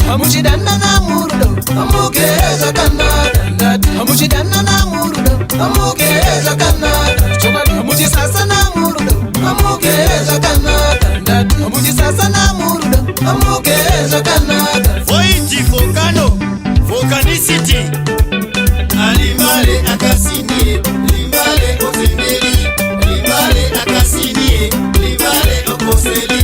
Amuchidanna na murudo, amugeza kanada. Amuchidanna na murudo, amugeza kanada. Amuchisasa na murudo, amugeza kanada. Amuchisasa na murudo, amugeza kanada. Voiti Volcano, Volcanicity. Alimbale akasinie, limbale ozembeli, limbale akasinie, limbale okoseli.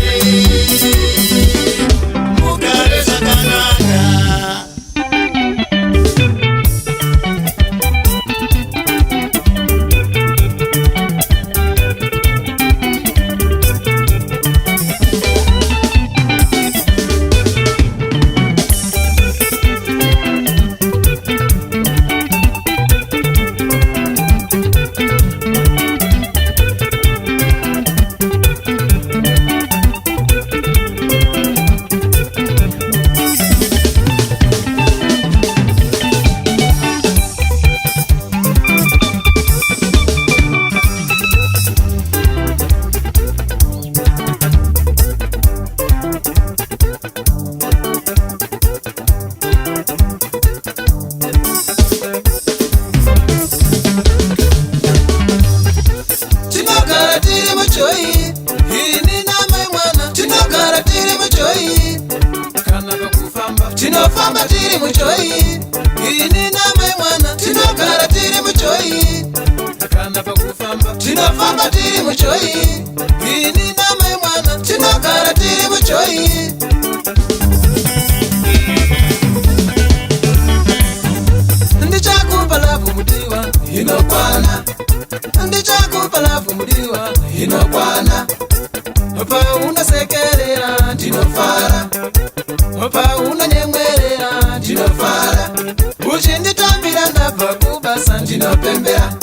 Tinofamba tiri muchoi, ini nama mwana. Tinogara tiri muchoi, kana pakufamba. Tinofamba tiri muchoi, ini nama mwana. Tinogara tiri muchoi. Ndichakupa lavu mudiwa, inokwana. Ndichakupa lavu mudiwa, inokwana. Opa unasekerera, ndinofara. Opa unanyemwerera, ndinofara. Uchinditambira ndabva kubasa, ndinopembera.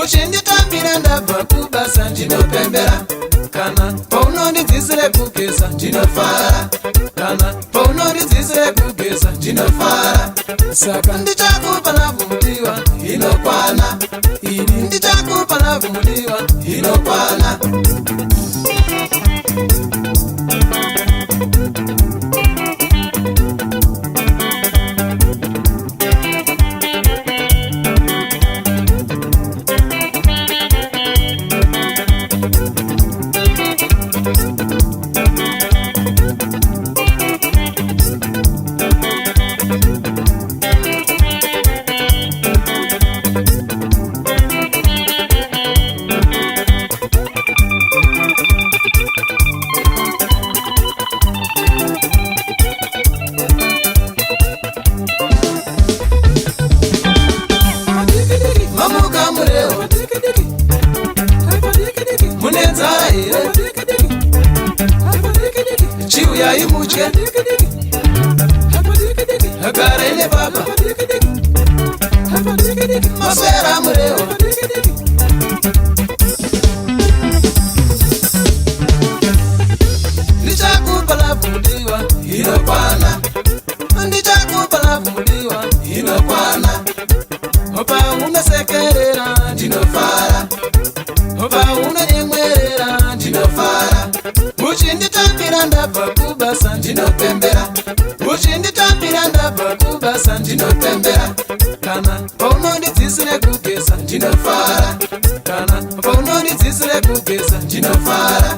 Uchinditambira ndabva kubasa, ndinopembera. Kana paunondidzisire kugeza, ndinofara. Kana paunondidzisire kugeza, ndinofara. Saka ndichakupa lavu mudiwa, inokwana. Ini ndichakupa lavu mudiwa, inokwana. Chiuya imuche Hagarele baba Masera mureo Ndichakupa lavu mudiwa, inokwana. Ndichakupa lavu mudiwa, inokwana. Opa unasekerera, ndinofara. Opa unanyemwerera, ndinofara. Uchinditambira ndabva kubasa, ndinopembera. Uchinditambira ndabva kubasa, ndinopembera. Kana paunondidzisire kugeza, ndinofara. Kana paunondidzisire kugeza, ndinofara.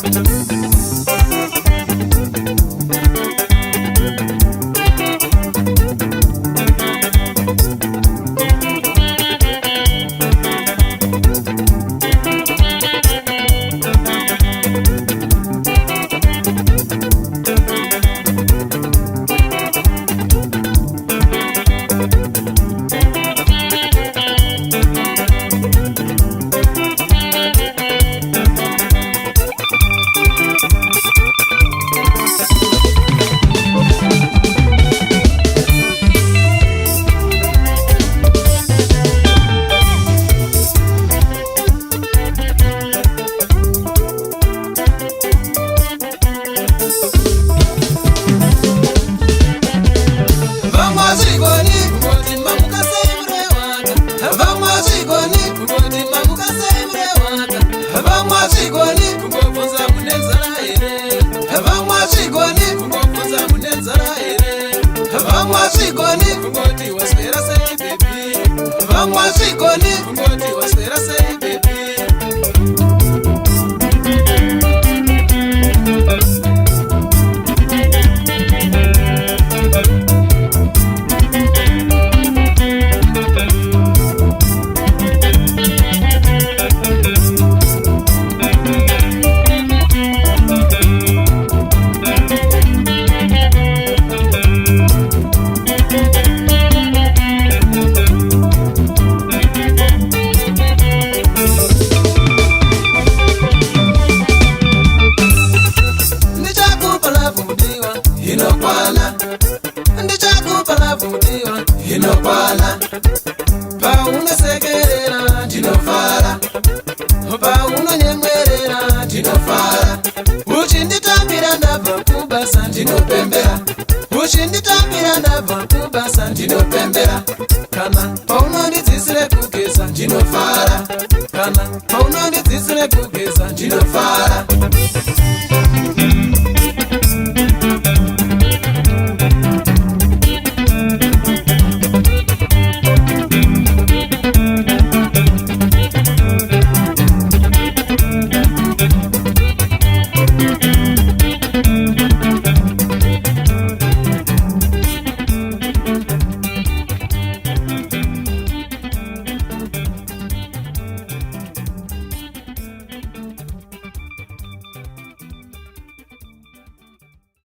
amwazvikoni kungoti waswera sei bebi. Inokwana paunosekerera ndinofara, paunonyemwerera ndinofara, uchinditambira ndabva kubasa ndinopembera, uchinditambira ndabva kubasa ndinopembera, kana paunondidzisire kugeza ndinofara, kana paunondidzisire kugeza ndinofara.